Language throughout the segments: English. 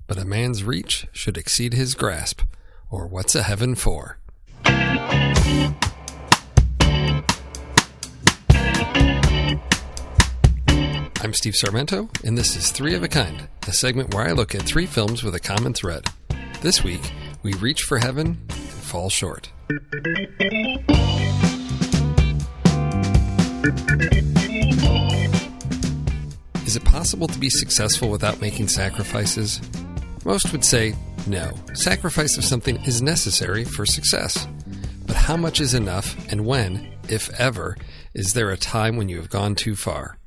but a man's reach should exceed his grasp, or what's a heaven for? I'm Steve Sarmento, and this is Three of a Kind, a segment where I look at three films with a common thread. This week, we reach for heaven and fall short. Is it possible to be successful without making sacrifices? Most would say no. Sacrifice of something is necessary for success. But how much is enough, and when, if ever, is there a time when you have gone too far?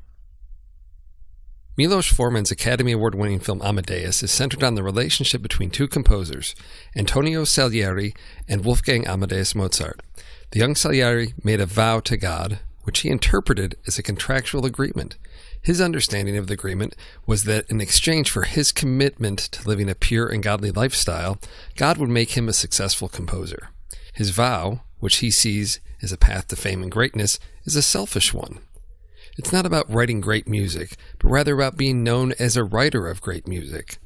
Milos Forman's Academy Award-winning film Amadeus is centered on the relationship between two composers, Antonio Salieri and Wolfgang Amadeus Mozart. The young Salieri made a vow to God, which he interpreted as a contractual agreement. His understanding of the agreement was that in exchange for his commitment to living a pure and godly lifestyle, God would make him a successful composer. His vow, which he sees as a path to fame and greatness, is a selfish one. It's not about writing great music, but rather about being known as a writer of great music.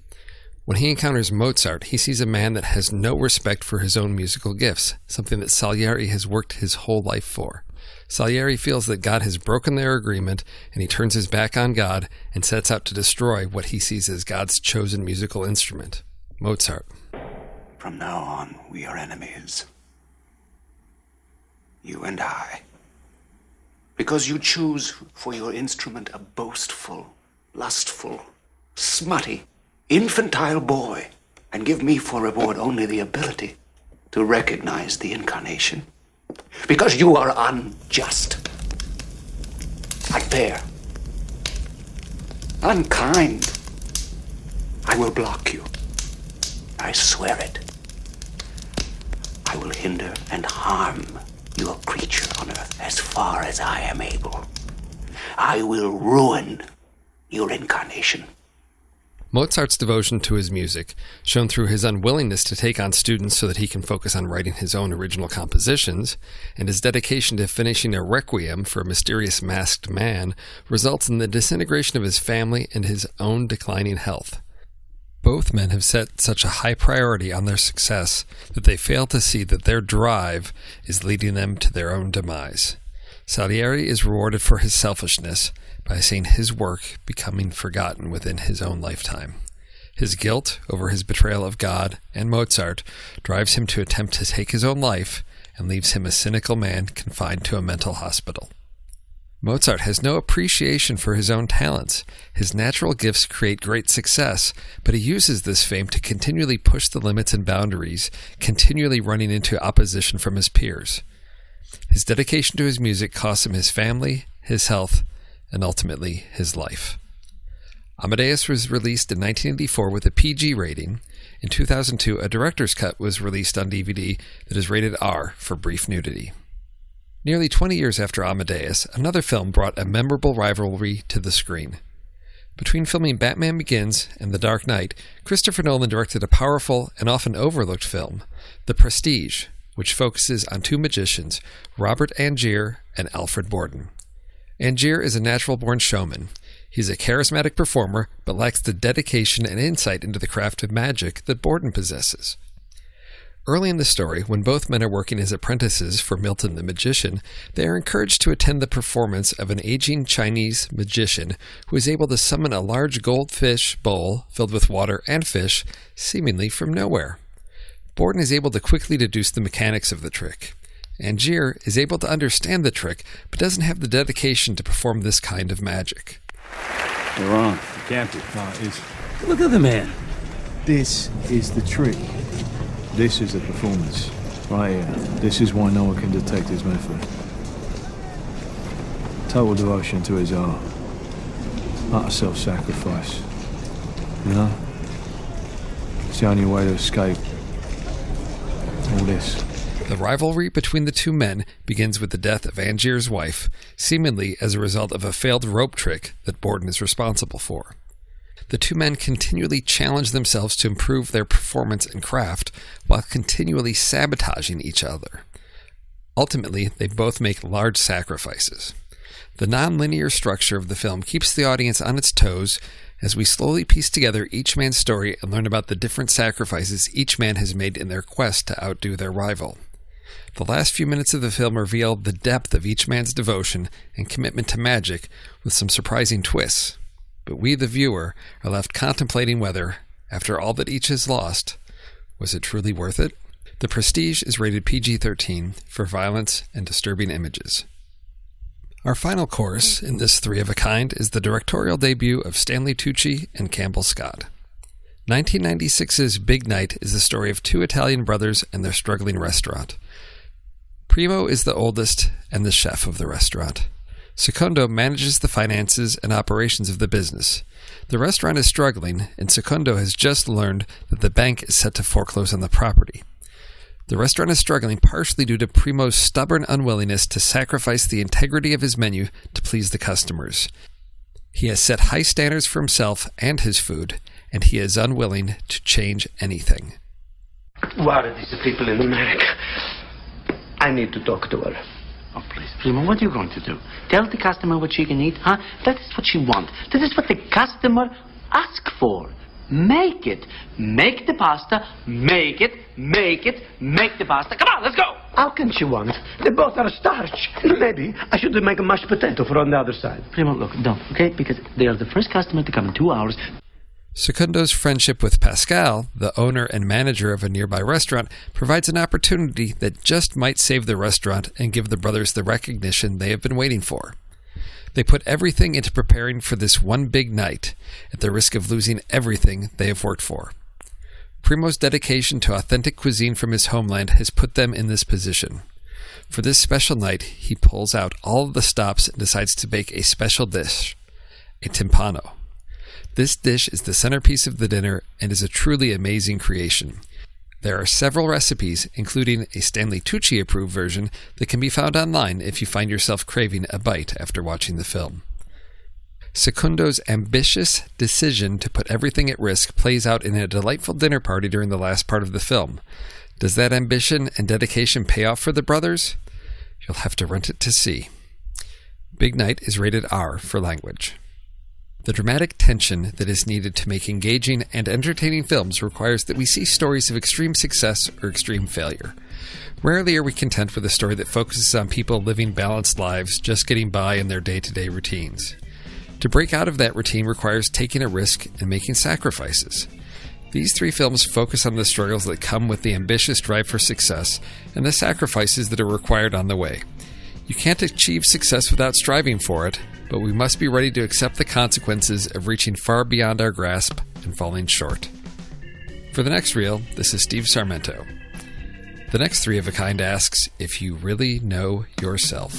When he encounters Mozart, he sees a man that has no respect for his own musical gifts, something that Salieri has worked his whole life for. Salieri feels that God has broken their agreement, and he turns his back on God and sets out to destroy what he sees as God's chosen musical instrument, Mozart. From now on, we are enemies. You and I. Because you choose for your instrument a boastful, lustful, smutty, infantile boy, and give me for reward only the ability to recognize the incarnation. Because you are unjust, unfair, unkind. I will block you. I swear it. I will hinder and harm your creature on earth as far as I am able. I will ruin your incarnation. Mozart's devotion to his music, shown through his unwillingness to take on students so that he can focus on writing his own original compositions, and his dedication to finishing a requiem for a mysterious masked man, results in the disintegration of his family and his own declining health. Both men have set such a high priority on their success that they fail to see that their drive is leading them to their own demise. Salieri is rewarded for his selfishness by seeing his work becoming forgotten within his own lifetime. His guilt over his betrayal of God and Mozart drives him to attempt to take his own life and leaves him a cynical man confined to a mental hospital. Mozart has no appreciation for his own talents. His natural gifts create great success, but he uses this fame to continually push the limits and boundaries, continually running into opposition from his peers. His dedication to his music costs him his family, his health, and ultimately his life. Amadeus was released in 1984 with a PG rating. In 2002, a director's cut was released on DVD that is rated R for brief nudity. Nearly 20 years after Amadeus, another film brought a memorable rivalry to the screen. Between filming Batman Begins and The Dark Knight, Christopher Nolan directed a powerful and often overlooked film, The Prestige, which focuses on two magicians, Robert Angier and Alfred Borden. Angier is a natural-born showman. He's a charismatic performer, but lacks the dedication and insight into the craft of magic that Borden possesses. Early in the story, when both men are working as apprentices for Milton the magician, they are encouraged to attend the performance of an aging Chinese magician who is able to summon a large goldfish bowl filled with water and fish, seemingly from nowhere. Borden is able to quickly deduce the mechanics of the trick. Angier is able to understand the trick, but doesn't have the dedication to perform this kind of magic. You're wrong. You can't do. No, it is. Look at the man. This is the trick. This is the performance. Right here. This is why no one can detect his method. Total devotion to his art. Utter self-sacrifice. You know? It's the only way to escape all this. The rivalry between the two men begins with the death of Angier's wife, seemingly as a result of a failed rope trick that Borden is responsible for. The two men continually challenge themselves to improve their performance and craft while continually sabotaging each other. Ultimately, they both make large sacrifices. The non-linear structure of the film keeps the audience on its toes as we slowly piece together each man's story and learn about the different sacrifices each man has made in their quest to outdo their rival. The last few minutes of the film reveal the depth of each man's devotion and commitment to magic with some surprising twists. But we, the viewer, are left contemplating whether, after all that each has lost, was it truly worth it? The Prestige is rated PG-13 for violence and disturbing images. Our final course in this three-of-a-kind is the directorial debut of Stanley Tucci and Campbell Scott. 1996's Big Night is the story of two Italian brothers and their struggling restaurant. Primo is the oldest and the chef of the restaurant. Secondo manages the finances and operations of the business. The restaurant is struggling, and Secondo has just learned that the bank is set to foreclose on the property. The restaurant is struggling partially due to Primo's stubborn unwillingness to sacrifice the integrity of his menu to please the customers. He has set high standards for himself and his food, and he is unwilling to change anything. What are these people in America? I need to talk to her. Oh, please, Primo, what are you going to do? Tell the customer what she can eat, huh? That is what she wants. That is what the customer asks for. Make it. Make the pasta. Make it. Make it. Make the pasta. Come on, let's go. How can she want? They both are starch. Maybe I should make a mashed potato for on the other side. Primo, look, don't, okay? Because they are the first customer to come in 2 hours. Secondo's friendship with Pascal, the owner and manager of a nearby restaurant, provides an opportunity that just might save the restaurant and give the brothers the recognition they have been waiting for. They put everything into preparing for this one big night, at the risk of losing everything they have worked for. Primo's dedication to authentic cuisine from his homeland has put them in this position. For this special night, he pulls out all of the stops and decides to bake a special dish, a timpano. This dish is the centerpiece of the dinner and is a truly amazing creation. There are several recipes, including a Stanley Tucci-approved version, that can be found online if you find yourself craving a bite after watching the film. Secondo's ambitious decision to put everything at risk plays out in a delightful dinner party during the last part of the film. Does that ambition and dedication pay off for the brothers? You'll have to rent it to see. Big Night is rated R for language. The dramatic tension that is needed to make engaging and entertaining films requires that we see stories of extreme success or extreme failure. Rarely are we content with a story that focuses on people living balanced lives, just getting by in their day-to-day routines. To break out of that routine requires taking a risk and making sacrifices. These three films focus on the struggles that come with the ambitious drive for success and the sacrifices that are required on the way. You can't achieve success without striving for it, but we must be ready to accept the consequences of reaching far beyond our grasp and falling short. For the next reel, this is Steve Sarmento. The next three of a kind asks if you really know yourself.